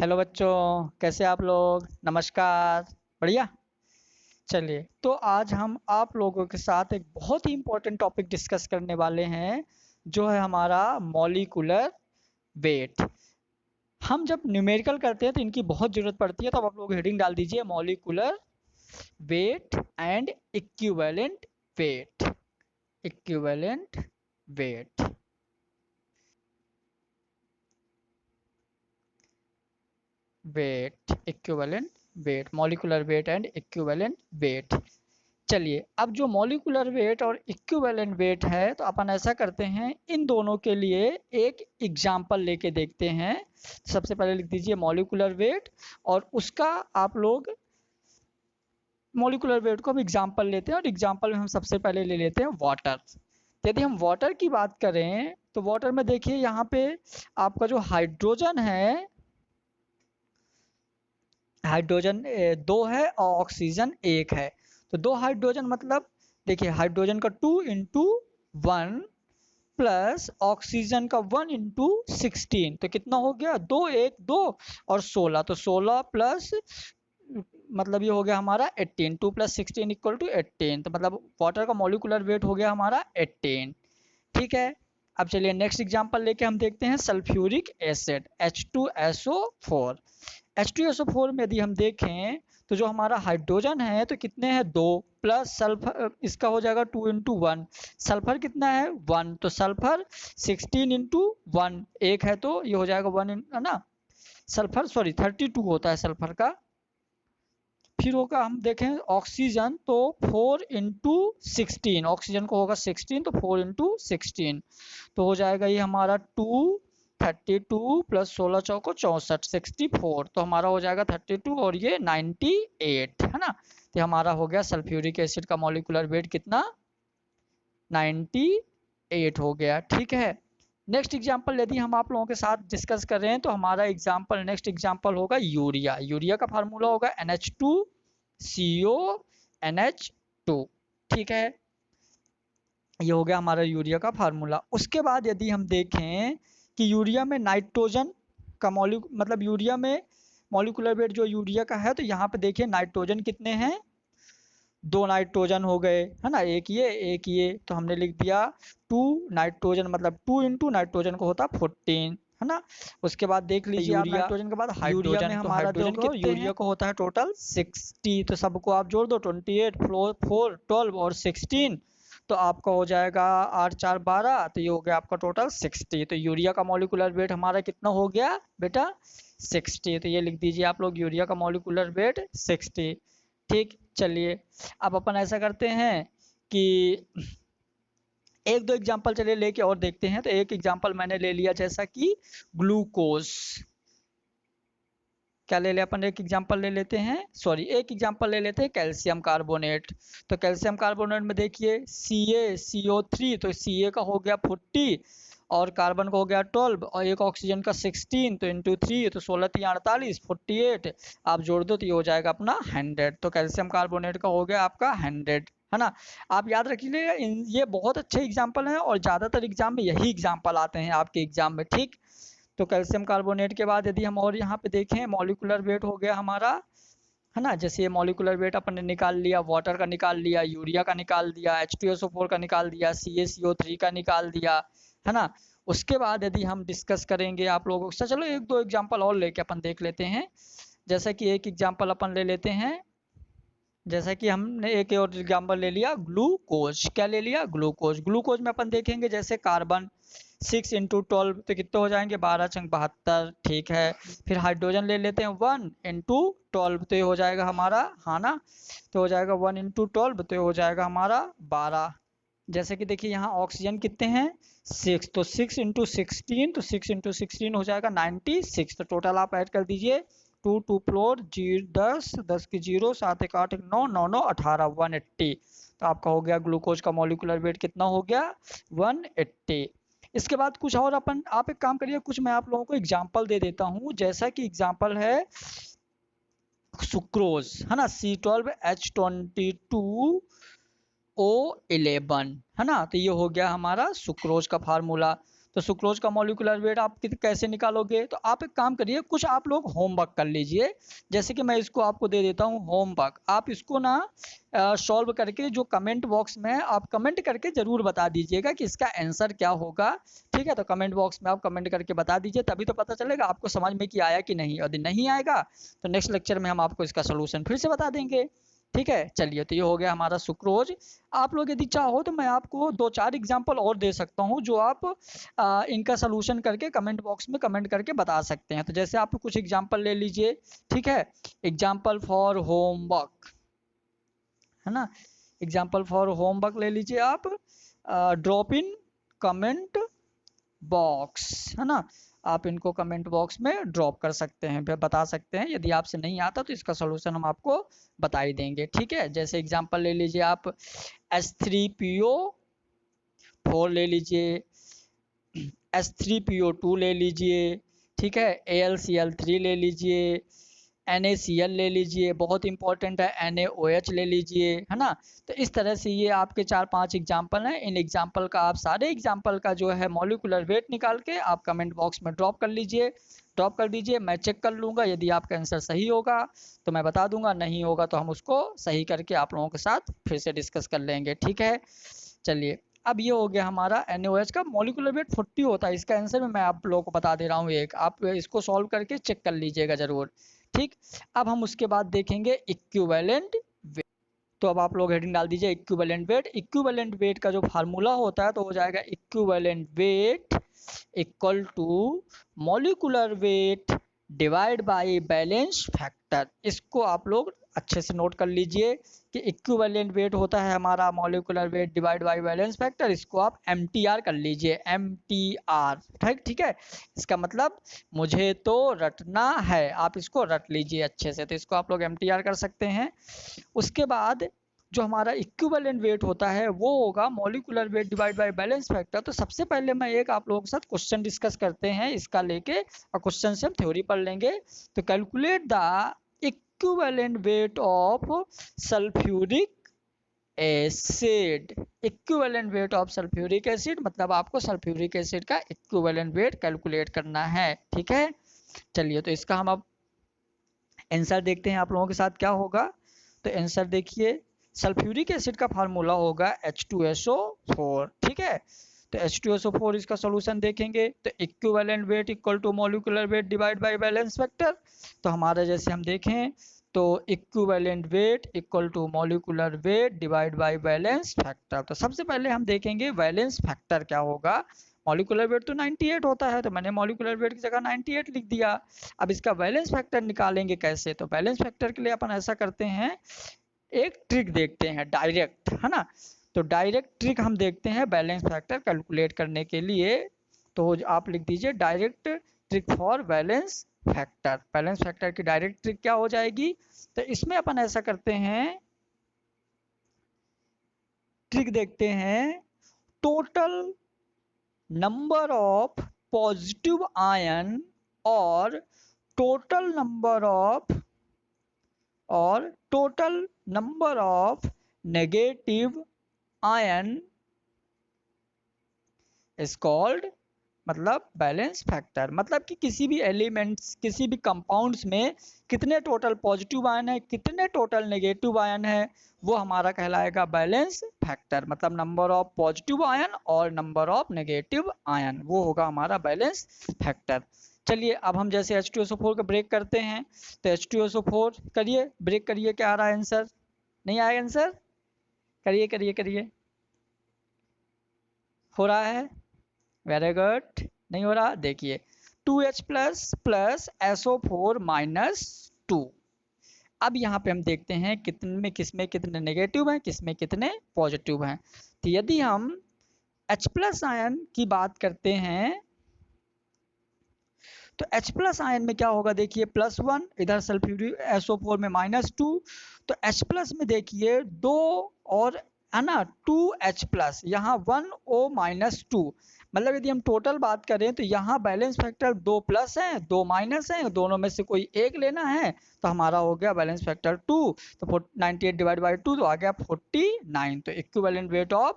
Hello बच्चों, कैसे आप लोग? नमस्कार। बढ़िया। चलिए, तो आज हम आप लोगों के साथ एक बहुत ही इम्पोर्टेंट टॉपिक डिस्कस करने वाले हैं, जो है हमारा मॉलिक्यूलर वेट। हम जब न्यूमेरिकल करते हैं तो इनकी बहुत ज़रूरत पड़ती है, तो अब आप लोग हेडिंग डाल दीजिए molecular weight and equivalent weight. Equivalent weight. Weight equivalent weight, molecular weight and equivalent weight. चलिए, अब जो मॉलिक्यूलर वेट और इक्विवेलेंट वेट है, तो अपन ऐसा करते हैं, इन दोनों के लिए एक एग्जाम्पल लेके देखते हैं। सबसे पहले लिख दीजिए मॉलिक्यूलर वेट, और उसका आप लोग मॉलिक्यूलर वेट को हम एग्जाम्पल लेते हैं, और एग्जाम्पल में हम सबसे पहले ले लेते हैं वाटर। यदि हम वाटर की बात करें तो वाटर में देखिए यहाँ पे आपका जो हाइड्रोजन है, हाइड्रोजन दो है और ऑक्सीजन एक है। तो दो हाइड्रोजन मतलब देखिए हाइड्रोजन का 2 × 1 प्लस ऑक्सीजन का 1 × 16, तो कितना हो गया? 2 1 2 और 16, तो 16 प्लस मतलब ये हो गया हमारा 18। 2 + 16 = 18, तो मतलब वाटर का मॉलिक्यूलर वेट हो गया हमारा 18। ठीक है। अब चलिए नेक्स्ट एग्जांपल लेके हम देखते हैं सल्फ्यूरिक एसिड H2SO4। H2SO4 में यदि हम देखें तो जो हमारा हाइड्रोजन है तो कितने हैं? 2 प्लस सल्फर, इसका हो जाएगा 2 × 1। सल्फर कितना है? 1, तो सल्फर 16 × 1 एक है, तो ये हो जाएगा 1 है ना। सल्फर सॉरी 32 होता है सल्फर का। फिर होगा हम देखें ऑक्सीजन, तो 4 × 16, ऑक्सीजन को होगा 16, तो 4 × 16, तो हो जाएगा ये हमारा 232 प्लस 16 चौको 64, 64, तो हमारा हो जाएगा 32 और ये 98 है ना। तो हमारा हो गया सल्फ्यूरिक एसिड का मॉलिक्यूलर वेट कितना? 98 हो गया। ठीक है। नेक्स्ट एग्जांपल यदि हम आप लोगों के साथ डिस्कस कर रहे हैं तो हमारा एग्जांपल नेक्स्ट एग्जांपल होगा यूरिया। यूरिया का फार्मूला होगा NH2CO NH2। ठीक है, ये हो गया हमारा यूरिया का फार्मूला। उसके बाद यदि हम देखें कि यूरिया में नाइट्रोजन का मतलब यूरिया में मॉलिक्यूलर वेट जो यूरिया का है, तो यहाँ पे देखिए नाइट्रोजन कितने हैं? 2 नाइट्रोजन हो गए है ना, एक ये, तो हमने लिख दिया 2 नाइट्रोजन, मतलब 2 × नाइट्रोजन को होता 14 है ना। उसके बाद देख लीजिए आप नाइट्रोजन के बाद यूरिया में हमारा देखो यूरिया को होता है टोटल 60, तो सबको आप जोड़ दो 28 4 12 और 16, तो आपका हो जाएगा 8 4 12, तो ये हो गया आपका टोटल 60। तो यूरिया का मॉलिक्यूलर वेट हमारा कितना हो गया बेटा? 60। तो ये लिख दीजिए आप लोग यूरिया का मॉलिक्यूलर वेट 60। ठीक। चलिए, अब अपन ऐसा करते हैं कि एक दो एग्जांपल चलिए लेके और देखते हैं। तो एक एग्जांपल मैंने ले लिया जैसा कि ग्लूकोज। क्या ले ले अपन? एक एग्जांपल ले लेते हैं, सॉरी एक एग्जांपल ले लेते हैं कैल्शियम कार्बोनेट। तो कैल्शियम कार्बोनेट में देखिए CaCO3, तो Ca का हो गया 40 और कार्बन का हो गया 12 और एक ऑक्सीजन का 16, तो इंटू 3, तो 16 3 48 48, आप जोड़ दो तो ये हो जाएगा अपना 100। तो कैल्शियम कार्बोनेट का हो गया आपका 100 है ना। आप याद रखिएगा, ये बहुत अच्छे एग्जाम्पल हैं और ज़्यादातर एग्जाम में यही एग्जाम्पल आते हैं आपके एग्जाम में। ठीक। तो कैल्शियम कार्बोनेट के बाद यदि हम और यहाँ पे देखें मॉलिक्यूलर वेट हो गया हमारा है ना। जैसे ये मॉलिक्यूलर वेट अपन ने निकाल लिया, वाटर का निकाल लिया, यूरिया का निकाल दिया, H2SO4 का निकाल दिया, CaCO3 का निकाल दिया है ना। उसके बाद यदि हम डिस्कस करेंगे आप लोगों के साथ, चलो एक दो एग्जाम्पल और लेके अपन देख लेते हैं। जैसा कि एक एग्जाम्पल अपन ले लेते हैं, जैसा कि हमने एक और एग्जाम्पल ले लिया ग्लूकोज। क्या ले लिया? ग्लूकोज। ग्लूकोज में अपन देखेंगे जैसे कार्बन 6 × 12, तो कितने हो जाएंगे? 12 × 72। ठीक है। फिर हाइड्रोजन ले लेते हैं 1 × 12, तो ये हो जाएगा हमारा, हाँ ना, तो हो जाएगा 1 × 12, तो ये हो जाएगा हमारा 12। जैसे कि देखिए यहाँ ऑक्सीजन कितने हैं? 6, तो 6 × 16, तो 6 × 16 हो जाएगा 96। तो टोटल आप ऐड कर दीजिए 2 2 4 10 10 की 0 7 1 8 1 9 9 9 18 180। तो आपका हो गया ग्लूकोज का मॉलिक्यूलर वेट कितना हो गया? 180। इसके बाद कुछ और अपन, आप एक काम करिए, कुछ मैं आप लोगों को एग्जांपल दे देता हूं। जैसा कि एग्जांपल है सुक्रोज है ना, C12H22O11 है ना। तो ये हो गया हमारा सुक्रोज का फार्मूला। तो सुक्रोज का मॉलिक्यूलर वेट आप कैसे निकालोगे? तो आप एक काम करिए, कुछ आप लोग होमवर्क कर लीजिए। जैसे कि मैं इसको आपको दे देता हूँ होमवर्क, आप इसको ना सॉल्व करके जो कमेंट बॉक्स में आप कमेंट करके ज़रूर बता दीजिएगा कि इसका आंसर क्या होगा। ठीक है, तो कमेंट बॉक्स में आप कमेंट करके बता दीजिए, तभी तो पता चलेगा आपको समझ में कि आया कि नहीं। यदि नहीं आएगा तो नेक्स्ट लेक्चर में हम आपको इसका सोल्यूशन फिर से बता देंगे। ठीक है, चलिए, तो ये हो गया हमारा सुक्रोज। आप लोग यदि चाहो तो मैं आपको 2-4 एग्जाम्पल और दे सकता हूँ, जो आप इनका सोल्यूशन करके कमेंट बॉक्स में कमेंट करके बता सकते हैं। तो जैसे आप कुछ एग्जाम्पल ले लीजिए। ठीक है, एग्जाम्पल फॉर होमवर्क, है ना, एग्जाम्पल फॉर होमवर्क ले लीजिए आप। ड्रॉप इन कमेंट बॉक्स, है ना, आप इनको कमेंट बॉक्स में ड्रॉप कर सकते हैं, फिर बता सकते हैं। यदि आपसे नहीं आता तो इसका सोल्यूशन हम आपको बता ही देंगे। ठीक है, जैसे एग्जांपल ले लीजिए आप H3PO4 ले लीजिए, H3PO2 ले लीजिए, ठीक है, AlCl3 ले लीजिए, NaCl ले लीजिए, बहुत इंपॉर्टेंट है NaOH ले लीजिए, है ना। तो इस तरह से ये आपके 4-5 एग्जाम्पल हैं। इन एग्जाम्पल का आप सारे एग्जाम्पल का जो है मॉलिक्यूलर वेट निकाल के आप कमेंट बॉक्स में ड्रॉप कर लीजिए, ड्रॉप कर दीजिए। मैं चेक कर लूँगा, यदि आपका आंसर सही होगा तो मैं बता दूंगा, नहीं होगा तो हम उसको सही करके आप लोगों के साथ फिर से डिस्कस कर लेंगे। ठीक है, चलिए, अब ये हो गया हमारा NaOH का मॉलिक्यूलर वेट 40 होता है। इसका आंसर मैं आप लोगों को बता दे रहा हूँ, एक आप इसको सॉल्व करके चेक कर लीजिएगा ज़रूर। ठीक, अब हम उसके बाद देखेंगे इक्विवेलेंट वेट। तो अब आप लोग हेडिंग डाल दीजिए इक्विवेलेंट वेट। इक्विवेलेंट वेट का जो फार्मूला होता है तो हो जाएगा equivalent weight equal to molecular weight divide by balance factor. इसको आप लोग अच्छे से नोट कर लीजिए कि इक्विवेलेंट वेट होता है हमारा molecular weight divide by balance factor. इसको आप MTR कर लीजिए, MTR। ठीक है, इसका मतलब मुझे तो रटना है, आप इसको रट लीजिए अच्छे से। तो इसको आप लोग MTR कर सकते हैं। उसके बाद जो हमारा इक्विवेलेंट वेट होता है वो होगा molecular weight divide by balance factor. तो सबसे पहले मैं एक आप लोगों के साथ क्वेश्चन डिस्कस करते हैं इसका लेके, और क्वेश्चन से हम थ्योरी पढ़ लेंगे। तो calculate the equivalent weight of sulphuric acid. Equivalent weight of sulphuric acid मतलब आपको सल्फ्यूरिक एसिड का इक्विवेलेंट वेट कैलकुलेट करना है। ठीक है, चलिए, तो इसका हम अब आंसर देखते हैं आप लोगों के साथ क्या होगा। तो आंसर देखिए, सल्फ्यूरिक एसिड का फार्मूला होगा H2SO4। ठीक है, तो H2SO4 इसका सॉल्यूशन देखेंगे तो equivalent weight equal to molecular weight divide by balance factor. तो हमारा जैसे हम देखें तो equivalent weight equal to molecular weight divide by balance factor. तो सबसे पहले हम देखेंगे बैलेंस फैक्टर क्या होगा। मॉलिक्यूलर वेट तो 98 होता है, तो मैंने मॉलिक्यूलर वेट की जगह 98 लिख दिया। अब इसका बैलेंस फैक्टर निकालेंगे कैसे? तो बैलेंस फैक्टर के लिए अपन ऐसा करते हैं, एक ट्रिक देखते हैं डायरेक्ट, है ना। तो डायरेक्ट ट्रिक हम देखते हैं बैलेंस फैक्टर कैलकुलेट करने के लिए। तो आप लिख दीजिए direct trick for balance factor. Balance factor की डायरेक्ट ट्रिक क्या हो जाएगी? तो इसमें अपन ऐसा करते हैं, ट्रिक देखते हैं, total number of positive ion और total number of negative ion is called, मतलब बैलेंस फैक्टर। मतलब कि किसी भी एलिमेंट्स, किसी भी कंपाउंड्स में कितने टोटल पॉजिटिव आयन है, कितने टोटल नेगेटिव आयन है, वो हमारा कहलाएगा बैलेंस फैक्टर। मतलब नंबर ऑफ पॉजिटिव आयन और नंबर ऑफ नेगेटिव आयन, वो होगा हमारा बैलेंस फैक्टर। चलिए, अब हम जैसे H2SO4 को ब्रेक करते हैं, तो H2SO4 करिए, ब्रेक करिए, क्या आ रहा है आंसर? नहीं आएगा आंसर? करिए करिए करिए, हो रहा है, वेरी गुड। नहीं हो रहा, देखिए 2H plus plus SO4 minus 2। अब यहाँ पे हम देखते हैं किसमें कितने नेगेटिव हैं, किसमें कितने पॉजिटिव हैं। तो यदि हम H प्लस आयन की बात करते हैं तो H प्लस आयन में क्या होगा, देखिए +1, इधर सल्फ्यूरिक SO4 में -2। तो H प्लस में देखिए 2 और, है ना, 2H प्लस, यहाँ 1O-2। मतलब यदि हम टोटल बात करें तो यहाँ बैलेंस फैक्टर 2 प्लस है 2 माइनस है, दोनों में से कोई एक लेना है, तो हमारा हो गया बैलेंस फैक्टर 2। तो 98 डिवाइड बाई 2 तो आ गया 49। तो equivalent weight of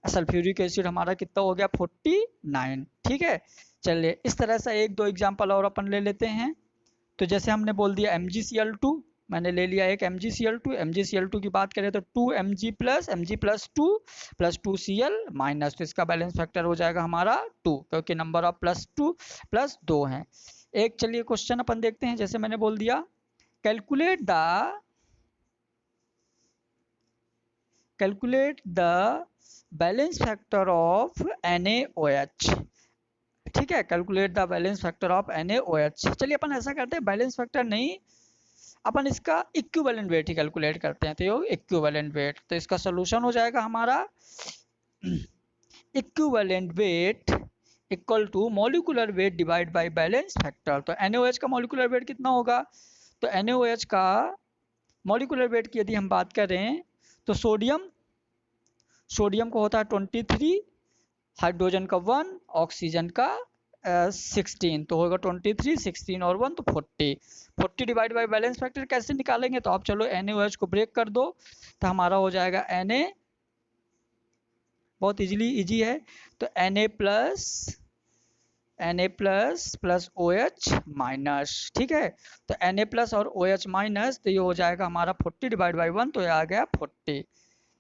sulphuric acid हमारा कितना हो गया 49। ठीक है, चलिए इस तरह से एक दो एग्जाम्पल और अपन ले लेते हैं। तो जैसे हमने बोल दिया MgCl2, मैंने ले लिया एक MgCl2 की बात करें तो 2Mg plus 2 plus 2Cl minus, तो इसका बैलेंस फैक्टर हो जाएगा हमारा 2, क्योंकि नंबर ऑफ प्लस 2 प्लस 2 हैं। एक चलिए क्वेश्चन अपन देखते हैं, जैसे मैंने बोल दिया calculate the balance factor of NaOH। ठीक है, calculate the balance factor of NaOH। चलिए अपन ऐसा करते हैं, बैलेंस फैक्टर नहीं, अपन इसका इक्विवेलेंट वेट ही कैलकुलेट करते हैं। तो ये इक्विवेलेंट वेट, तो इसका सोल्यूशन हो जाएगा हमारा equivalent weight equal to molecular weight divide by balance factor. तो NaOH का मॉलिक्यूलर वेट कितना होगा? तो NaOH का मॉलिक्यूलर वेट की यदि हम बात करें तो सोडियम को होता है 23, हाइड्रोजन का 1, ऑक्सीजन का 16, तो होगा 23, 16 और 1 तो 40 डिवाइड बाय बैलेंस फैक्टर कैसे निकालेंगे? तो आप चलो NaOH को ब्रेक कर दो, तो हमारा हो जाएगा Na, बहुत इजी है, तो Na प्लस OH माइनस। ठीक है, तो Na प्लस और OH माइनस, तो ये हो जाएगा हमारा 40 डिवाइड बाई 1, तो ये आ गया 40।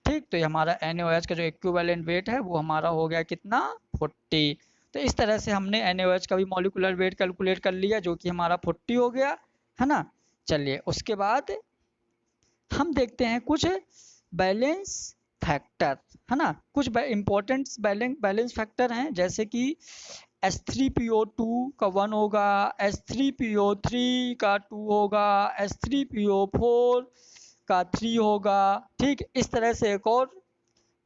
ठीक, तो ये हमारा NaOH का जो इक्विवेलेंट वेट है वो हमारा हो गया कितना 40। तो इस तरह से हमने NaOH का भी मॉलिक्यूलर वेट कैलकुलेट कर लिया, जो कि हमारा 40 हो गया है ना। चलिए उसके बाद हम देखते हैं कुछ बैलेंस फैक्टर, है ना, कुछ इंपॉर्टेंट बैलेंस फैक्टर हैं, जैसे कि H3PO2 का 1 होगा, H3PO3 का 2 होगा, H3PO4 का 3 होगा। ठीक, इस तरह से एक और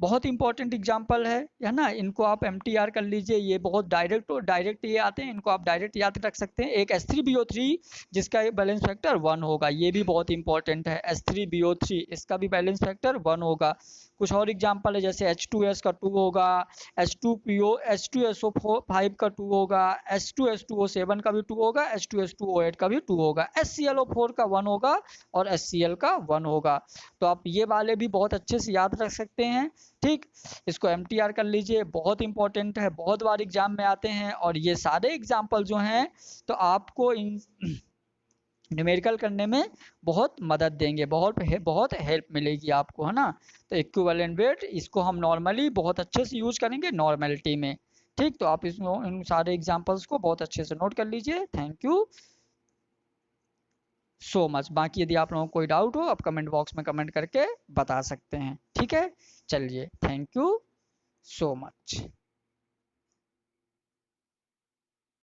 बहुत इंपॉर्टेंट एग्जाम्पल है ना, इनको आप MTR कर लीजिए, ये बहुत डायरेक्ट ये आते हैं, इनको आप डायरेक्ट याद रख सकते हैं। एक H3BO3 जिसका बैलेंस फैक्टर 1 होगा, ये भी बहुत इंपॉर्टेंट है, H3BO3 इसका भी बैलेंस फैक्टर 1 होगा। कुछ और एग्जाम्पल है, जैसे H2S का 2 होगा, H2SO5 का 2 होगा, H2S2O7 का भी 2 होगा, H2S2O8 का भी 2 होगा, HClO4 का 1 होगा और HCl का 1 होगा। तो आप ये वाले भी बहुत अच्छे से याद रख सकते हैं। ठीक, इसको MTR कर लीजिए, बहुत इंपॉर्टेंट है, बहुत बार एग्जाम में आते हैं, और ये सारे एग्जाम्पल जो हैं तो आपको इन न्यूमेरिकल करने में बहुत मदद देंगे, बहुत हेल्प मिलेगी आपको, है ना। तो इक्विवेलेंट वेट इसको हम नॉर्मली बहुत अच्छे से यूज करेंगे नॉर्मेलिटी में। ठीक, तो आप इसमें इन सारे एग्जाम्पल्स को बहुत अच्छे से नोट कर लीजिए। Thank you so much. बाकी यदि आप लोगों को कोई डाउट हो आप कमेंट बॉक्स में कमेंट करके बता सकते हैं। ठीक है, चलिए थैंक यू सो मच।